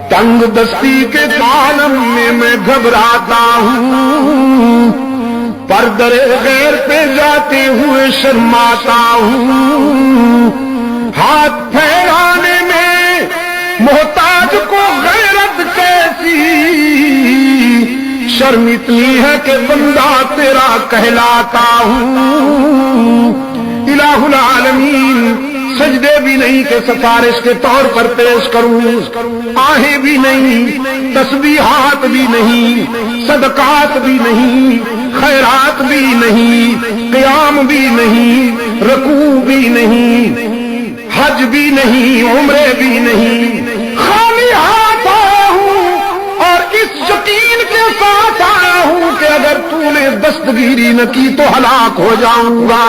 تنگ دستی کے عالم میں میں گھبراتا ہوں، پر در غیر پہ جاتے ہوئے شرماتا ہوں، ہاتھ پھیلانے میں محتاج کو غیرت کیسی، شرم اتنی ہے کہ بندہ تیرا کہلاتا ہوں۔ الہ العالمین سجدے بھی نہیں کہ سفارش کے طور پر پیش کروں، آہیں بھی نہیں، تسبیحات بھی نہیں، صدقات بھی نہیں، خیرات بھی نہیں، قیام بھی نہیں، رکوع بھی نہیں، حج بھی نہیں، عمرے بھی نہیں، خالی ہاتھ آیا ہوں اور اس یقین کے ساتھ آیا ہوں کہ اگر تو نے دستگیری نہ کی تو ہلاک ہو جاؤں گا۔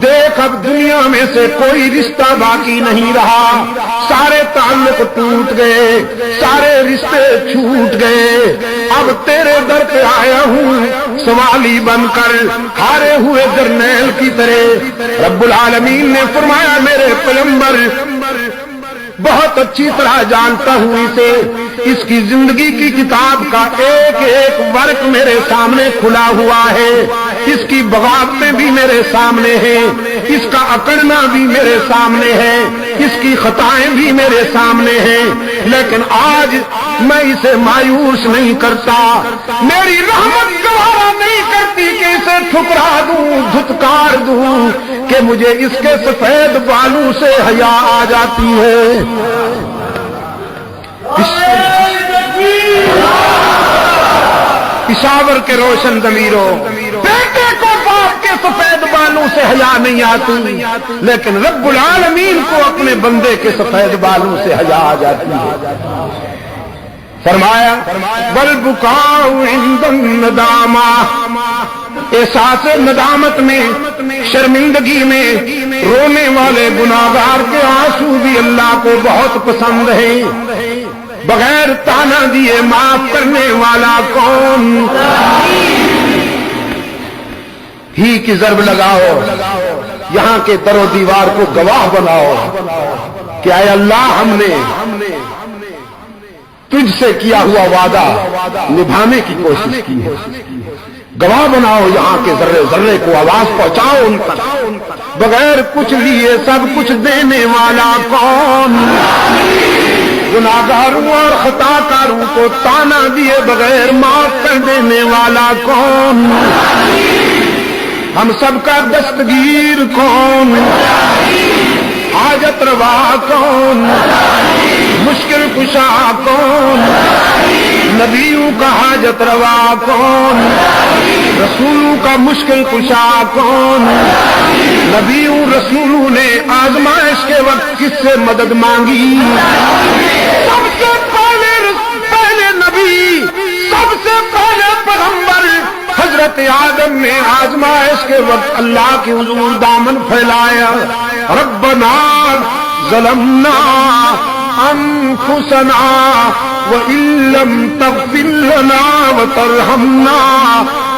دیکھ اب دنیا میں سے کوئی رشتہ باقی نہیں رہا، سارے تعلق ٹوٹ گئے، سارے رشتے چھوٹ گئے، اب تیرے در پہ آیا ہوں سوالی بن کر، ہارے ہوئے جرنیل کی طرح۔ رب العالمین نے فرمایا میرے پیغمبر بہت اچھی طرح جانتا ہوں اسے، اس کی زندگی کی کتاب کا ایک ایک ورق میرے سامنے کھلا ہوا ہے، اس کی بغاوتیں بھی میرے سامنے ہیں، اس کا اکڑنا بھی میرے سامنے ہے، اس کی خطائیں بھی میرے سامنے ہیں، لیکن آج میں اسے مایوس نہیں کرتا، میری رحمت گوارا نہیں کرتی کہ اسے ٹھکرا دوں، دھتکار دوں، کہ مجھے اس کے سفید بالوں سے حیا آ جاتی ہے۔ پشاور کے روشن ضمیروں، بیٹے کو باپ کے سفید بالوں سے حیا نہیں آتی، لیکن رب العالمین کو اپنے بندے کے سفید بالوں سے حیا آ جاتی ہے۔ فرمایا والبکاء عند الندامہ، احساس ندامت میں، شرمندگی میں رونے والے گناہگار کے آنسو بھی اللہ کو بہت پسند ہیں۔ بغیر تانا دیے معاف کرنے والا کون؟ ہی کی ضرب لگاؤ، یہاں کے در و دیوار کو گواہ بناؤ کہ اے اللہ ہم نے تجھ سے کیا ہوا وعدہ نبھانے کی کوشش کی ہے، گواہ بناؤ، یہاں کے ذرے ذرے کو آواز پہنچاؤ ان تک۔ بغیر کچھ لیے سب کچھ دینے والا کون؟ گناہگاروں اور خطا کاروں کو تانا دیے بغیر معاف کر دینے والا کون؟ ہم سب کا دستگیر کون؟ حاجت روا کون؟ مشکل کشا کون؟ نبیوں کا حاجت روا کون؟ رسولوں کا مشکل کشا کون؟ نبیوں رسولوں نے آزمائش کے وقت کس سے مدد مانگی؟ سب سے پہلے نبی، سب سے پہلے پیغمبر حضرت آدم نے آزمائش کے وقت اللہ کے حضور دامن پھیلایا، ربنا ظلمنا انفسنا وان لم تغفر لنا وترحمنا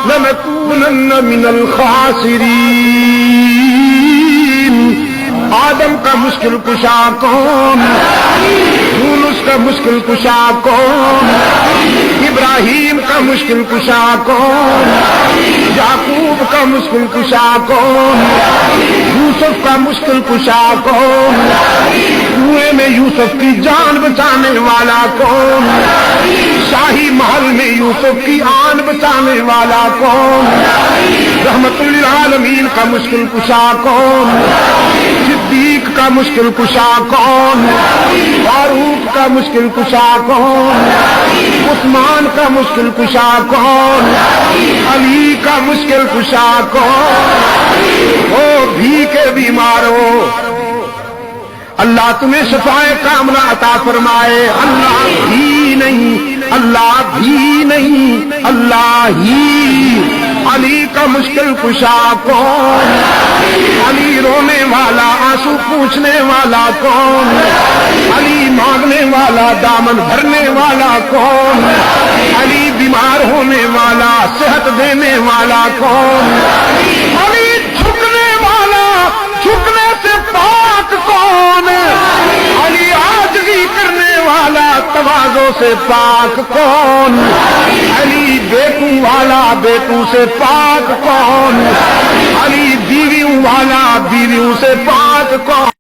لنكونن من الخاسرین۔ آدم کا مشکل کشا کون؟ یونس کا مشکل کشا کون؟ ابراہیم کا مشکل کشا کون؟ یعقوب کا مشکل کشا کون؟ یوسف کا مشکل کشا کون؟ کنویں میں یوسف کی جان بچانے والا کون؟ شاہی محل میں یوسف کی آن بچانے والا کون؟ رحمت للعالمین کا مشکل کشا کون؟ صدیق کا مشکل کشا کون؟ فاروق کا مشکل کشا کون؟ عثمان کا مشکل کشا کون؟ علی کا مشکل کشا کون؟ او بھی کے بیماروں، اللہ تمہیں شفائے کاملہ عطا فرمائے۔ اللہ بھی نہیں، اللہ بھی نہیں، اللہ ہی۔ علی کا مشکل کشا کون؟ علی رونے والا، آنسو پوچھنے والا کون؟ علی مانگنے والا، دامن بھرنے والا کون؟ علی بیمار ہونے والا، صحت دینے والا کون؟ علی جھکنے والا، جھکنے سے پاک کون؟ علی عاجزی کرنے والا تواضع سے پاک کون؟ علی بیٹوں والا بیٹوں سے پاک کون؟ علی بیویوں والا بیویوں سے پاک کون؟